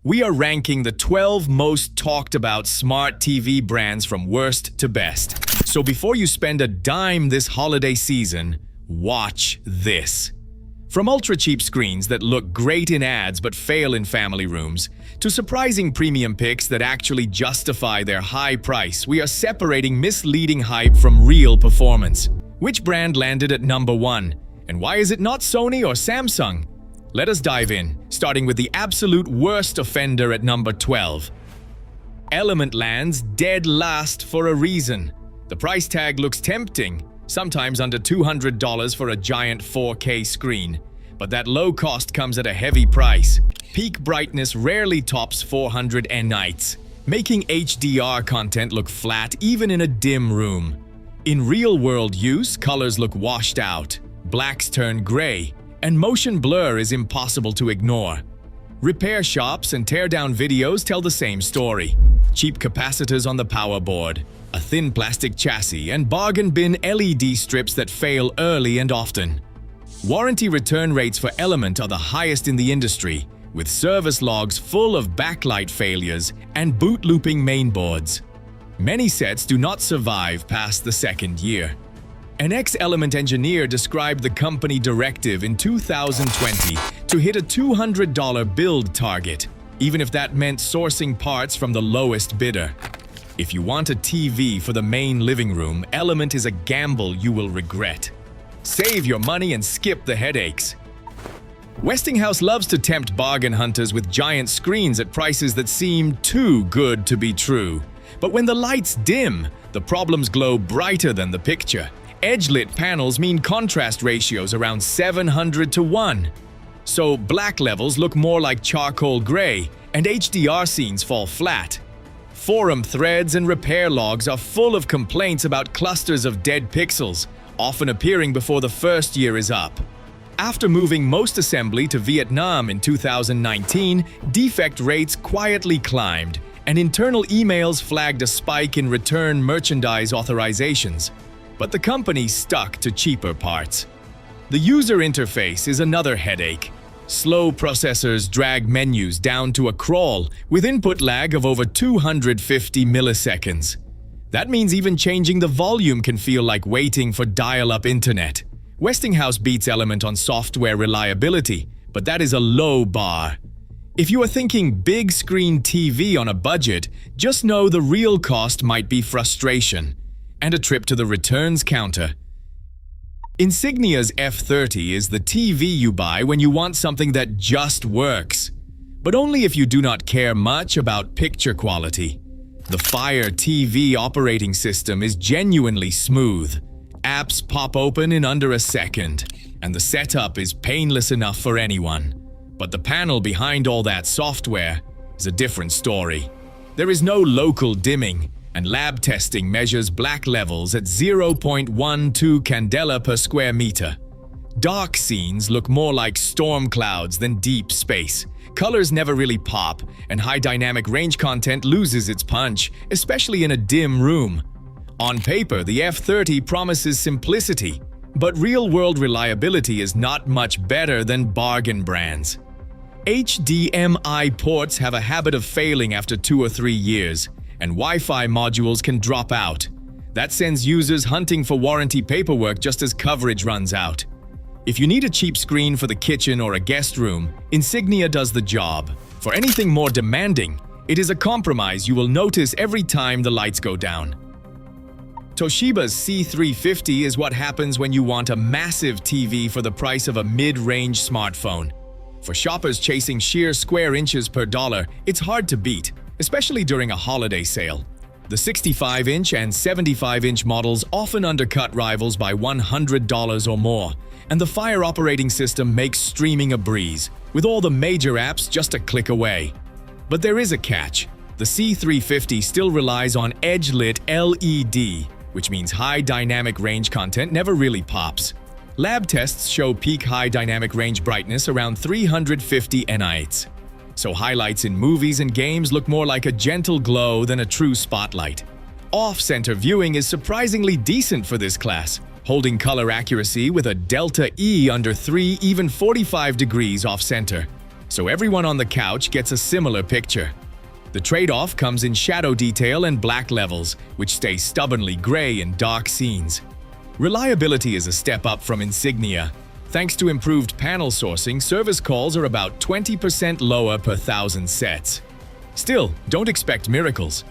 We are ranking the 12 most talked about smart TV brands from worst to best. So before you spend a dime this holiday season, watch this. From ultra-cheap screens that look great in ads but fail in family rooms, to surprising premium picks that actually justify their high price, we are separating misleading hype from real performance. Which brand landed at number 1? And why is it not Sony or Samsung? Let us dive in, starting with the absolute worst offender at number 12. Element lands dead last for a reason. The price tag looks tempting, sometimes under $200 for a giant 4K screen. But that low cost comes at a heavy price. Peak brightness rarely tops 400 nits, making HDR content look flat even in a dim room. In real-world use, colors look washed out, blacks turn gray, and motion blur is impossible to ignore. Repair shops and teardown videos tell the same story. Cheap capacitors on the power board, a thin plastic chassis, and bargain bin LED strips that fail early and often. Warranty return rates for Element are the highest in the industry, with service logs full of backlight failures and boot looping mainboards. Many sets do not survive past the second year. An ex-Element engineer described the company directive in 2020 to hit a $200 build target, even if that meant sourcing parts from the lowest bidder. If you want a TV for the main living room, Element is a gamble you will regret. Save your money and skip the headaches. Westinghouse loves to tempt bargain hunters with giant screens at prices that seem too good to be true. But when the lights dim, the problems glow brighter than the picture. Edge-lit panels mean contrast ratios around 700 to 1. So black levels look more like charcoal gray, and HDR scenes fall flat. Forum threads and repair logs are full of complaints about clusters of dead pixels, often appearing before the first year is up. After moving most assembly to Vietnam in 2019, defect rates quietly climbed, and internal emails flagged a spike in return merchandise authorizations. But the company stuck to cheaper parts. The user interface is another headache. Slow processors drag menus down to a crawl with input lag of over 250 milliseconds. That means even changing the volume can feel like waiting for dial-up internet. Westinghouse beats Element on software reliability, but that is a low bar. If you are thinking big screen TV on a budget, just know the real cost might be frustration and a trip to the returns counter. Insignia's F30 is the TV you buy when you want something that just works, but only if you do not care much about picture quality. The Fire TV operating system is genuinely smooth. Apps pop open in under a second, and the setup is painless enough for anyone. But the panel behind all that software is a different story. There is no local dimming, and lab testing measures black levels at 0.12 candela per square meter. Dark scenes look more like storm clouds than deep space. Colors never really pop, and high dynamic range content loses its punch, especially in a dim room. On paper, the F30 promises simplicity, but real-world reliability is not much better than bargain brands. HDMI ports have a habit of failing after 2 or 3 years, and Wi-Fi modules can drop out. That sends users hunting for warranty paperwork just as coverage runs out. If you need a cheap screen for the kitchen or a guest room, Insignia does the job. For anything more demanding, it is a compromise you will notice every time the lights go down. Toshiba's C350 is what happens when you want a massive TV for the price of a mid-range smartphone. For shoppers chasing sheer square inches per dollar, it's hard to beat, especially during a holiday sale. The 65-inch and 75-inch models often undercut rivals by $100 or more, and the Fire operating system makes streaming a breeze, with all the major apps just a click away. But there is a catch. The C350 still relies on edge-lit LED, which means high dynamic range content never really pops. Lab tests show peak high dynamic range brightness around 350 nits. So highlights in movies and games look more like a gentle glow than a true spotlight. Off-center viewing is surprisingly decent for this class, holding color accuracy with a delta E under 3, even 45 degrees off-center. so everyone on the couch gets a similar picture. The trade-off comes in shadow detail and black levels, which stay stubbornly gray in dark scenes. Reliability is a step up from Insignia. Thanks to improved panel sourcing, service calls are about 20% lower per 1,000 sets. Still, don't expect miracles.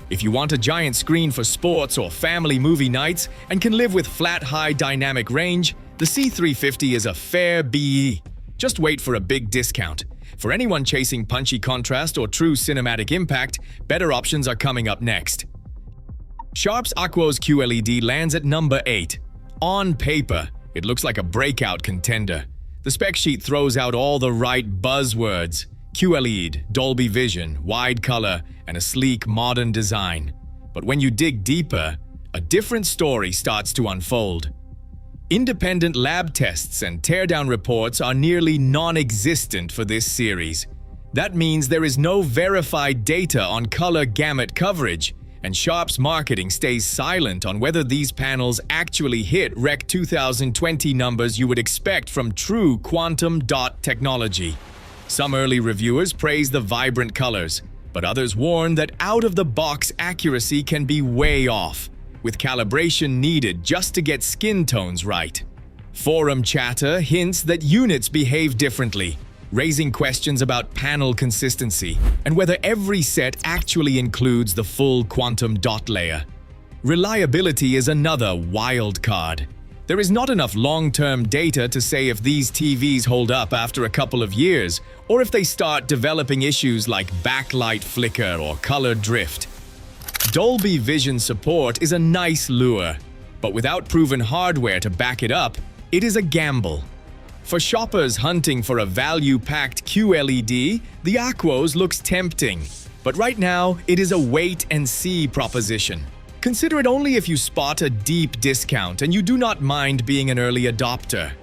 If you want a giant screen for sports or family movie nights and can live with flat high dynamic range, the C350 is a fair BE. Just wait for a big discount. For anyone chasing punchy contrast or true cinematic impact, better options are coming up next. Sharp's Aquos QLED lands at number 8. On paper, it looks like a breakout contender. The spec sheet throws out all the right buzzwords: QLED, Dolby Vision, wide color, and a sleek, modern design. But when you dig deeper, a different story starts to unfold. Independent lab tests and teardown reports are nearly non-existent for this series. That means there is no verified data on color gamut coverage, and Sharp's marketing stays silent on whether these panels actually hit Rec 2020 numbers you would expect from true quantum dot technology. Some early reviewers praise the vibrant colors, but others warn that out-of-the-box accuracy can be way off, with calibration needed just to get skin tones right. Forum chatter hints that units behave differently, raising questions about panel consistency and whether every set actually includes the full quantum dot layer. Reliability is another wild card. There is not enough long-term data to say if these TVs hold up after a couple of years, or if they start developing issues like backlight flicker or color drift. Dolby Vision support is a nice lure, but without proven hardware to back it up, it is a gamble. For shoppers hunting for a value-packed QLED, the Aquos looks tempting, but right now it is a wait-and-see proposition. Consider it only if you spot a deep discount and you do not mind being an early adopter.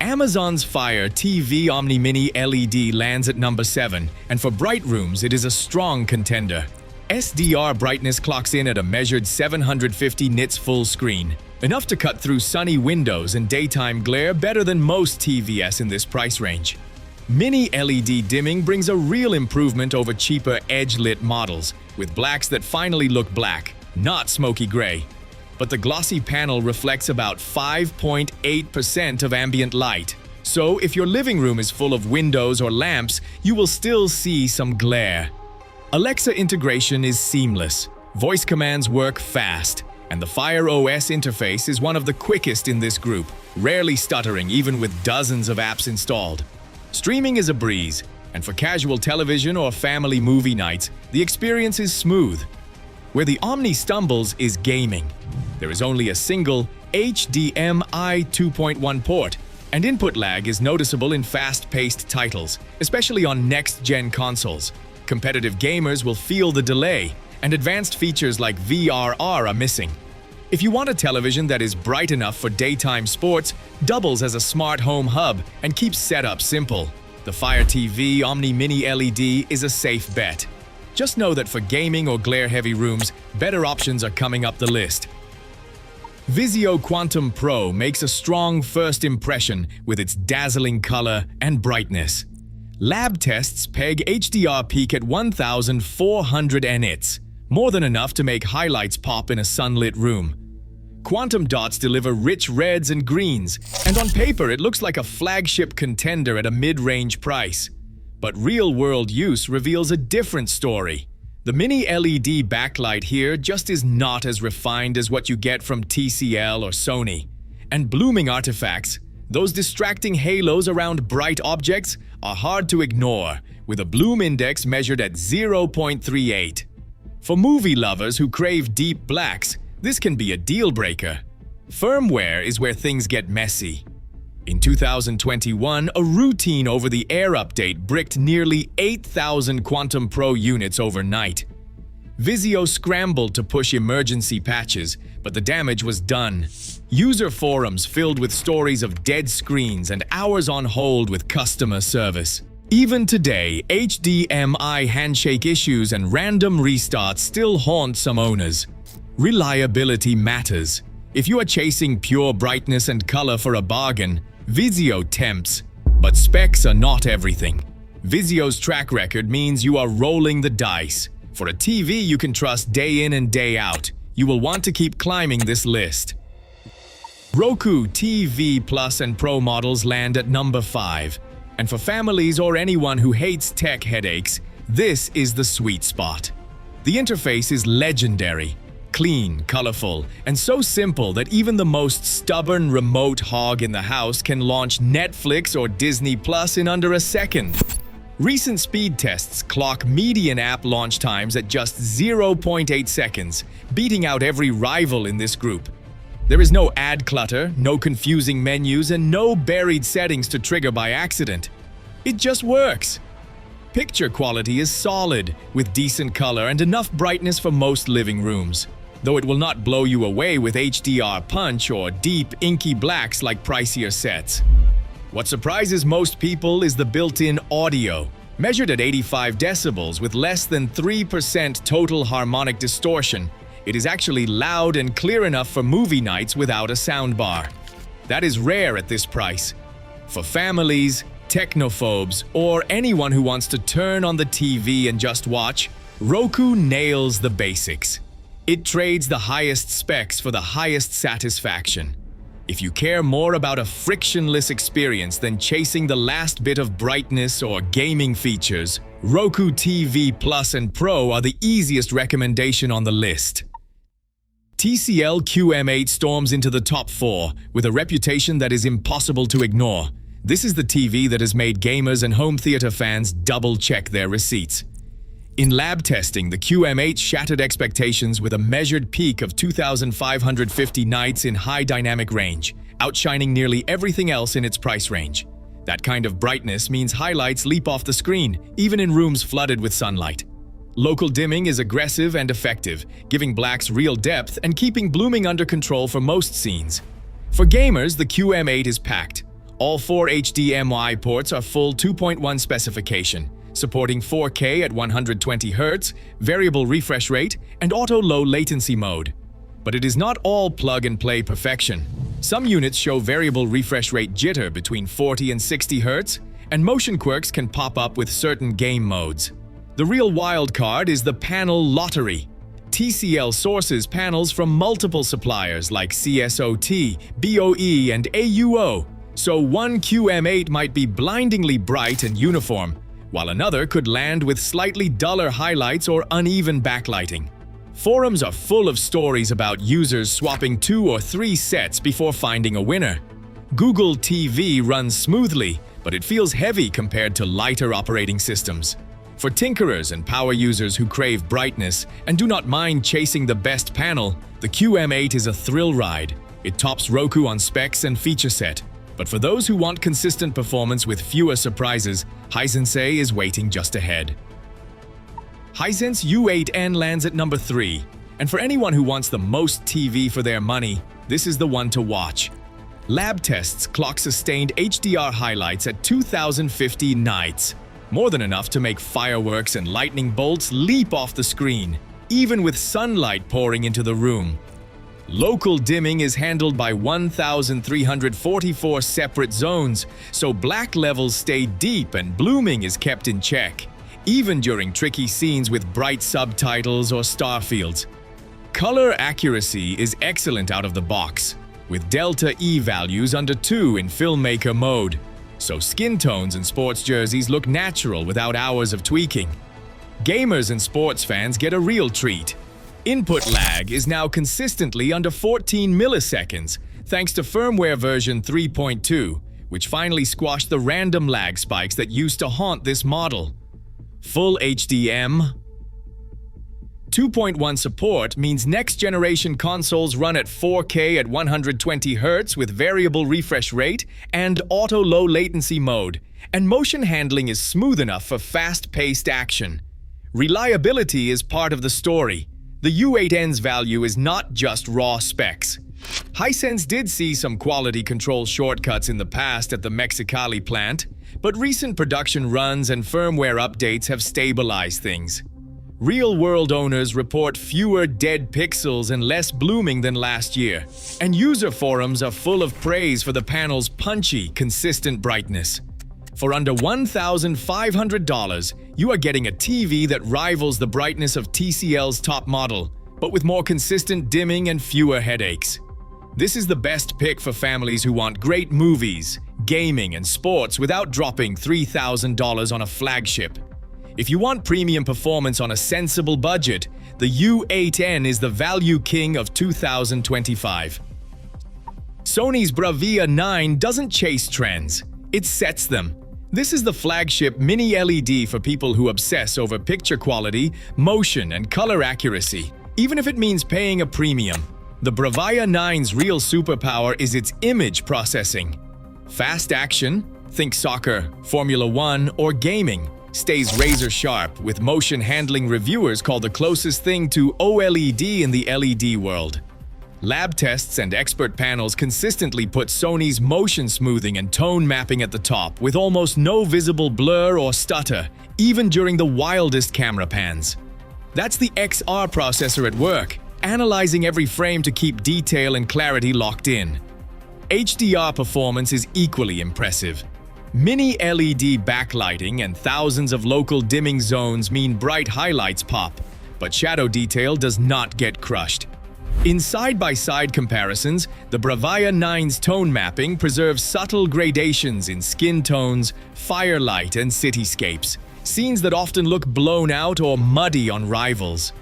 Amazon's Fire TV Omni Mini LED lands at number 7, and for bright rooms it is a strong contender. SDR brightness clocks in at a measured 750 nits full screen, enough to cut through sunny windows and daytime glare better than most TVS in this price range. Mini LED dimming brings a real improvement over cheaper edge-lit models, with blacks that finally look black, not smoky gray. But the glossy panel reflects about 5.8% of ambient light, so if your living room is full of windows or lamps, you will still see some glare. Alexa integration is seamless, voice commands work fast, and the Fire OS interface is one of the quickest in this group, rarely stuttering even with dozens of apps installed. Streaming is a breeze, and for casual television or family movie nights, the experience is smooth. Where the Omni stumbles is gaming. There is only a single HDMI 2.1 port, and input lag is noticeable in fast-paced titles, especially on next-gen consoles. Competitive gamers will feel the delay, and advanced features like VRR are missing. If you want a television that is bright enough for daytime sports, doubles as a smart home hub and keeps setup simple. The Fire TV Omni Mini LED is a safe bet. Just know that for gaming or glare-heavy rooms, better options are coming up the list. Vizio Quantum Pro makes a strong first impression with its dazzling color and brightness. Lab tests peg HDR peak at 1,400 nits, more than enough to make highlights pop in a sunlit room. Quantum dots deliver rich reds and greens, and on paper it looks like a flagship contender at a mid-range price. But real-world use reveals a different story. The mini LED backlight here just is not as refined as what you get from TCL or Sony. And blooming artifacts, those distracting halos around bright objects, are hard to ignore, with a bloom index measured at 0.38. For movie lovers who crave deep blacks, this can be a deal-breaker. Firmware is where things get messy. In 2021, a routine over-the-air update bricked nearly 8,000 Quantum Pro units overnight. Vizio scrambled to push emergency patches, but the damage was done. User forums filled with stories of dead screens and hours on hold with customer service. Even today, HDMI handshake issues and random restarts still haunt some owners. Reliability matters. If you are chasing pure brightness and color for a bargain, Vizio tempts, but specs are not everything. Vizio's track record means you are rolling the dice. For a TV you can trust day in and day out, you will want to keep climbing this list. Roku TV Plus and Pro models land at number 5. And for families or anyone who hates tech headaches, this is the sweet spot. The interface is legendary, clean, colorful, and so simple that even the most stubborn remote hog in the house can launch Netflix or Disney Plus in under a second. Recent speed tests clock median app launch times at just 0.8 seconds, beating out every rival in this group. There is no ad clutter, no confusing menus, and no buried settings to trigger by accident. It just works. Picture quality is solid, with decent color and enough brightness for most living rooms, though it will not blow you away with HDR punch or deep, inky blacks like pricier sets. What surprises most people is the built-in audio. Measured at 85 decibels with less than 3% total harmonic distortion, it is actually loud and clear enough for movie nights without a soundbar. That is rare at this price. For families, technophobes, or anyone who wants to turn on the TV and just watch, Roku nails the basics. It trades the highest specs for the highest satisfaction. If you care more about a frictionless experience than chasing the last bit of brightness or gaming features, Roku TV Plus and Pro are the easiest recommendation on the list. TCL QM8 storms into the top 4 with a reputation that is impossible to ignore. This is the TV that has made gamers and home theater fans double-check their receipts. In lab testing, the QM8 shattered expectations with a measured peak of 2,550 nits in high dynamic range, outshining nearly everything else in its price range. That kind of brightness means highlights leap off the screen, even in rooms flooded with sunlight. Local dimming is aggressive and effective, giving blacks real depth and keeping blooming under control for most scenes. For gamers, the QM8 is packed. All 4 HDMI ports are full 2.1 specification, supporting 4K at 120 Hz, variable refresh rate, and auto low latency mode. But it is not all plug-and-play perfection. Some units show variable refresh rate jitter between 40 and 60 Hz, and motion quirks can pop up with certain game modes. The real wild card is the panel lottery. TCL sources panels from multiple suppliers like CSOT, BOE, and AUO, so one QM8 might be blindingly bright and uniform, while another could land with slightly duller highlights or uneven backlighting. Forums are full of stories about users swapping 2 or 3 sets before finding a winner. Google TV runs smoothly, but it feels heavy compared to lighter operating systems. For tinkerers and power users who crave brightness and do not mind chasing the best panel, the QM8 is a thrill ride. It tops Roku on specs and feature set. But for those who want consistent performance with fewer surprises, Hisense is waiting just ahead. Hisense U8N lands at number 3, and for anyone who wants the most TV for their money, this is the one to watch. Lab tests clock sustained HDR highlights at 2,050 nits, more than enough to make fireworks and lightning bolts leap off the screen, even with sunlight pouring into the room. Local dimming is handled by 1,344 separate zones, so black levels stay deep and blooming is kept in check, even during tricky scenes with bright subtitles or star fields. Color accuracy is excellent out of the box, with delta E values under 2 in filmmaker mode, so skin tones and sports jerseys look natural without hours of tweaking. Gamers and sports fans get a real treat. Input lag is now consistently under 14 milliseconds, thanks to firmware version 3.2, which finally squashed the random lag spikes that used to haunt this model. Full HDM 2.1 support means next-generation consoles run at 4K at 120 Hz with variable refresh rate and auto low latency mode, and motion handling is smooth enough for fast-paced action. Reliability is part of the story. The U8N's value is not just raw specs. Hisense did see some quality control shortcuts in the past at the Mexicali plant, but recent production runs and firmware updates have stabilized things. Real-world owners report fewer dead pixels and less blooming than last year, and user forums are full of praise for the panel's punchy, consistent brightness. For under $1,500, you are getting a TV that rivals the brightness of TCL's top model, but with more consistent dimming and fewer headaches. This is the best pick for families who want great movies, gaming, and sports without dropping $3,000 on a flagship. If you want premium performance on a sensible budget, the U8N is the value king of 2025. Sony's Bravia 9 doesn't chase trends, it sets them. This is the flagship mini LED for people who obsess over picture quality, motion, and color accuracy, even if it means paying a premium. The Bravia 9's real superpower is its image processing. Fast action, think soccer, Formula 1, or gaming, stays razor sharp, with motion handling reviewers call the closest thing to OLED in the LED world. Lab tests and expert panels consistently put Sony's motion smoothing and tone mapping at the top, with almost no visible blur or stutter, even during the wildest camera pans. That's the XR processor at work, analyzing every frame to keep detail and clarity locked in. HDR performance is equally impressive. Mini LED backlighting and thousands of local dimming zones mean bright highlights pop, but shadow detail does not get crushed. In side-by-side comparisons, the Bravia 9's tone mapping preserves subtle gradations in skin tones, firelight, and cityscapes, scenes that often look blown out or muddy on rivals.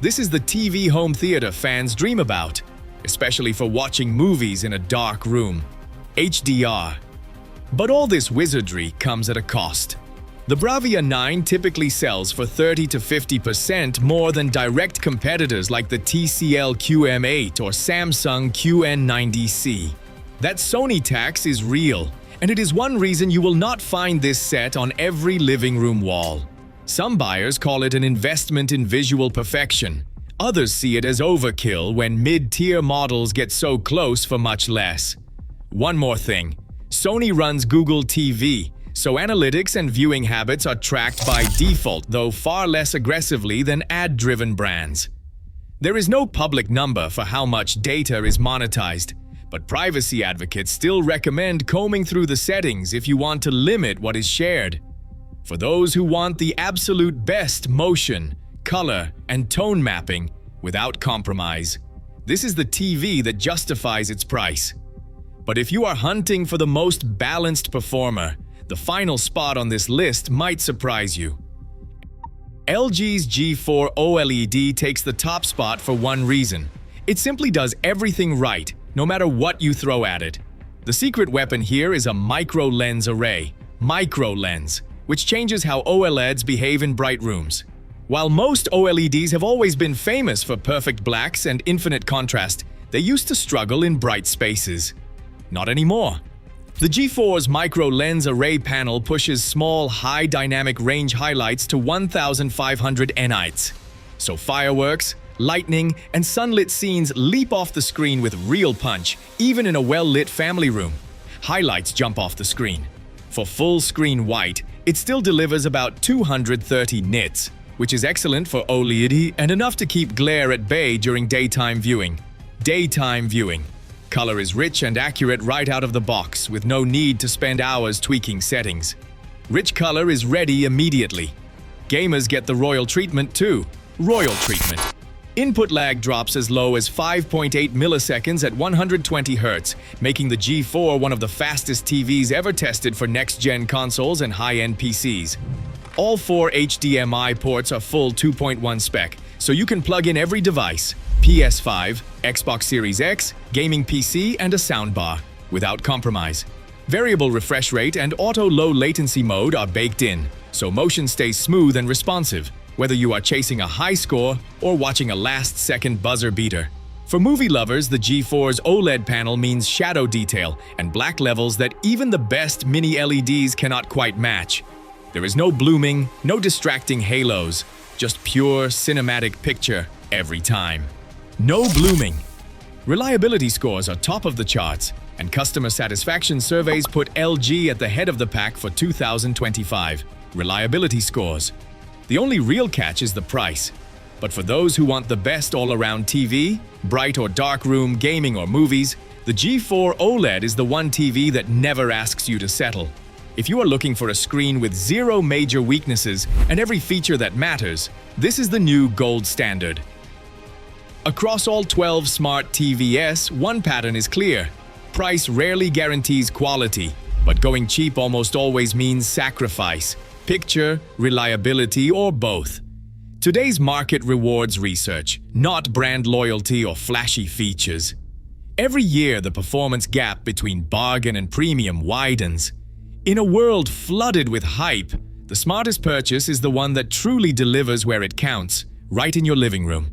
This is the TV home theater fans dream about, especially for watching movies in a dark room. HDR. But all this wizardry comes at a cost. The Bravia 9 typically sells for 30 to 50% more than direct competitors like the TCL QM8 or Samsung QN90C. That Sony tax is real, and it is one reason you will not find this set on every living room wall. Some buyers call it an investment in visual perfection. Others see it as overkill when mid-tier models get so close for much less. One more thing. Sony runs Google TV, so analytics and viewing habits are tracked by default, though far less aggressively than ad-driven brands. There is no public number for how much data is monetized, but privacy advocates still recommend combing through the settings if you want to limit what is shared. For those who want the absolute best motion, color, and tone mapping without compromise, this is the TV that justifies its price. But if you are hunting for the most balanced performer, the final spot on this list might surprise you. LG's G4 OLED takes the top spot for one reason. It simply does everything right, no matter what you throw at it. The secret weapon here is a micro lens array, micro-lens, which changes how OLEDs behave in bright rooms. While most OLEDs have always been famous for perfect blacks and infinite contrast, they used to struggle in bright spaces. Not anymore. The G4's micro-lens array panel pushes small, high dynamic range highlights to 1,500 nits. So fireworks, lightning, and sunlit scenes leap off the screen with real punch, even in a well-lit family room. Highlights jump off the screen. For full-screen white, it still delivers about 230 nits, which is excellent for OLED and enough to keep glare at bay during daytime viewing. Daytime viewing. Color is rich and accurate right out of the box, with no need to spend hours tweaking settings. Rich color is ready immediately. Gamers get the royal treatment too. Royal treatment. Input lag drops as low as 5.8 milliseconds at 120 Hz, making the G4 one of the fastest TVs ever tested for next-gen consoles and high-end PCs. All 4 HDMI ports are full 2.1 spec, so you can plug in every device: PS5, Xbox Series X, gaming PC, and a soundbar, without compromise. Variable refresh rate and auto low latency mode are baked in, so motion stays smooth and responsive, whether you are chasing a high score or watching a last-second buzzer beater. For movie lovers, the G4's OLED panel means shadow detail and black levels that even the best mini LEDs cannot quite match. There is no blooming, no distracting halos, just pure cinematic picture every time. No blooming. Reliability scores are top of the charts, and customer satisfaction surveys put LG at the head of the pack for 2025. Reliability scores. The only real catch is the price. But for those who want the best all-around TV, bright or dark room, gaming or movies, the G4 OLED is the one TV that never asks you to settle. If you are looking for a screen with zero major weaknesses and every feature that matters, this is the new gold standard. Across all 12 smart TVs, one pattern is clear. Price rarely guarantees quality, but going cheap almost always means sacrifice, picture, reliability, or both. Today's market rewards research, not brand loyalty or flashy features. Every year, the performance gap between bargain and premium widens. In a world flooded with hype, the smartest purchase is the one that truly delivers where it counts, right in your living room.